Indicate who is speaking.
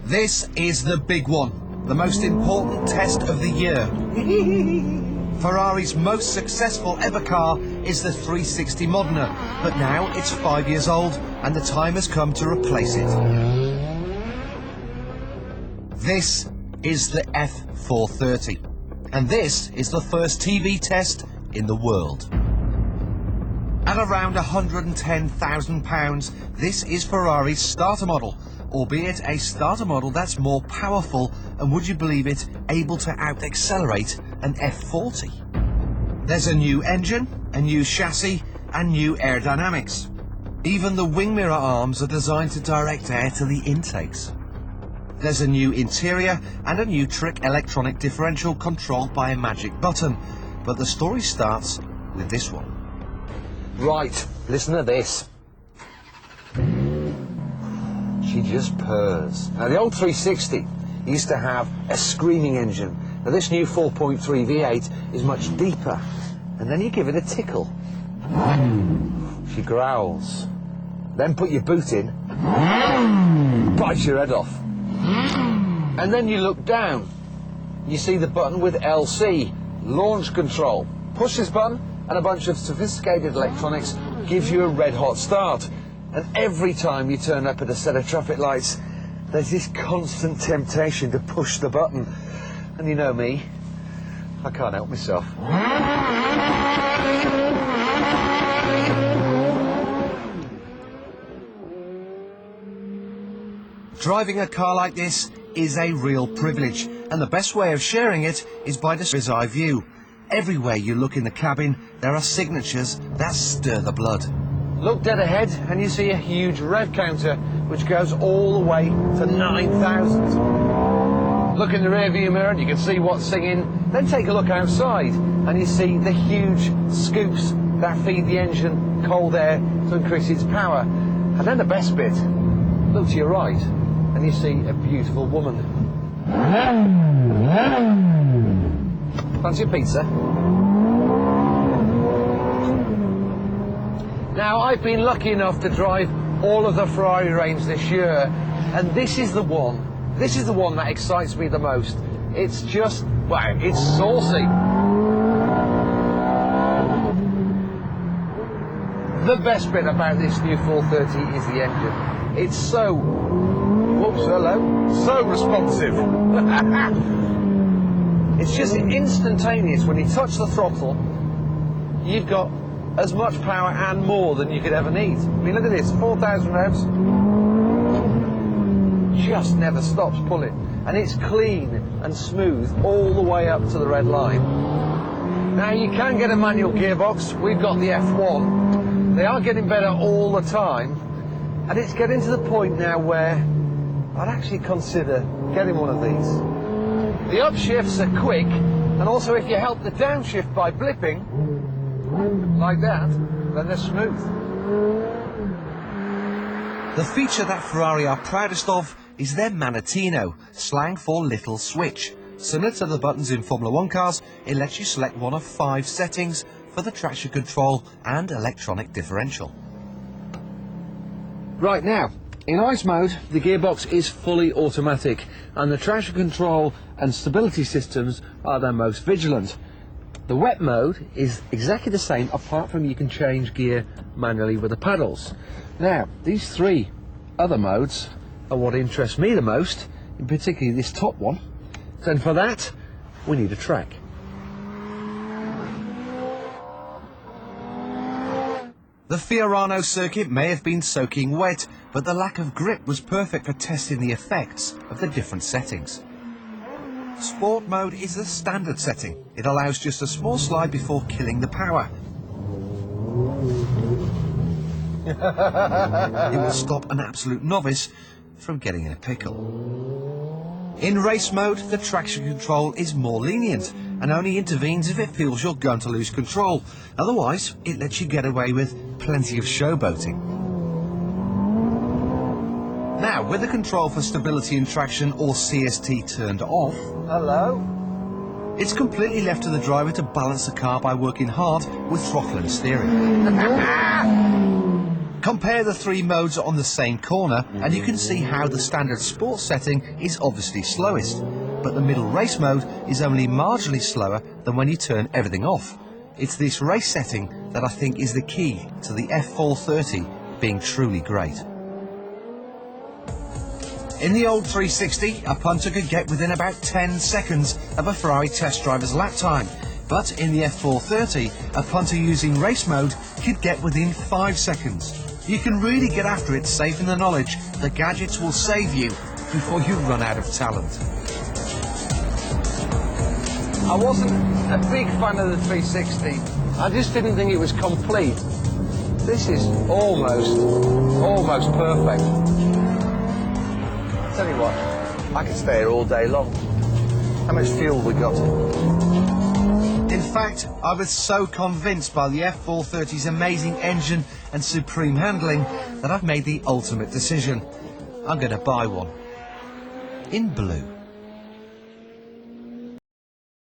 Speaker 1: This is the big one, the most important test of the year. Ferrari's most successful ever car is the 360 Modena, but now it's 5 years old and the time has come to replace it. This is the F430, and this is the first TV test in the world. At around £110,000, this is Ferrari's starter model, albeit a starter model that's more powerful and, would you believe it, able to out-accelerate an F40. There's a new engine, a new chassis and new aerodynamics. Even the wing mirror arms are designed to direct air to the intakes. There's a new interior and a new trick electronic differential controlled by a magic button, but the story starts with this one.
Speaker 2: Right, listen to this. She just purrs. Now, the old 360 used to have a screaming engine. Now, this new 4.3 V8 is much deeper. And then you give it a tickle. She growls. Then put your boot in, bites your head off. And then you look down. You see the button with LC, launch control. Push this button and a bunch of sophisticated electronics gives you a red-hot start. And every time you turn up at a set of traffic lights, there's this constant temptation to push the button. And you know me, I can't help myself.
Speaker 1: Driving a car like this is a real privilege, and the best way of sharing it is by the bird's eye view. Everywhere you look in the cabin, there are signatures that stir the blood.
Speaker 2: Look dead ahead and you see a huge rev counter which goes all the way to 9,000. Look in the rear view mirror and you can see what's singing. Then take a look outside and you see the huge scoops that feed the engine cold air to increase its power. And then the best bit, look to your right and you see a beautiful woman. Fancy a pizza? Now, I've been lucky enough to drive all of the Ferrari range this year, and this is the one that excites me the most. It's just, wow, it's saucy. The best bit about this new 430 is the engine. It's so, whoops, hello, so responsive. It's just instantaneous. When you touch the throttle, you've got as much power and more than you could ever need. I mean, look at this, 4,000 revs. Just never stops pulling. And it's clean and smooth all the way up to the red line. Now, you can get a manual gearbox. We've got the F1. They are getting better all the time. And it's getting to the point now where I'd actually consider getting one of these. The upshifts are quick, and also if you help the downshift by blipping, like that, then they're smooth.
Speaker 1: The feature that Ferrari are proudest of is their Manettino, slang for little switch. Similar to the buttons in Formula 1 cars, it lets you select one of 5 settings for the traction control and electronic differential.
Speaker 2: Right now, in ICE mode, the gearbox is fully automatic, and the traction control and stability systems are their most vigilant. The wet mode is exactly the same, apart from you can change gear manually with the paddles. Now, these 3 other modes are what interest me the most, in particularly this top one. And for that, we need a track.
Speaker 1: The Fiorano circuit may have been soaking wet, but the lack of grip was perfect for testing the effects of the different settings. Sport mode is the standard setting. It allows just a small slide before killing the power. It will stop an absolute novice from getting in a pickle. In race mode, the traction control is more lenient and only intervenes if it feels you're going to lose control. Otherwise, it lets you get away with plenty of showboating. Now, with the control for stability and traction, or CST, turned off,
Speaker 2: Hello?
Speaker 1: it's completely left to the driver to balance the car by working hard with throttle and steering. Compare the three modes on the same corner and you can see how the standard sports setting is obviously slowest, but the middle race mode is only marginally slower than when you turn everything off. It's this race setting that I think is the key to the F430 being truly great. In the old 360, a punter could get within about 10 seconds of a Ferrari test driver's lap time, but in the F430, a punter using race mode could get within 5 seconds. You can really get after it safe in the knowledge the gadgets will save you before you run out of talent.
Speaker 2: I wasn't a big fan of the 360. I just didn't think it was complete. This is almost perfect. Tell you what, I could stay here all day long. How much fuel we got?
Speaker 1: In fact, I was so convinced by the F430's amazing engine and supreme handling that I've made the ultimate decision. I'm going to buy one. In blue.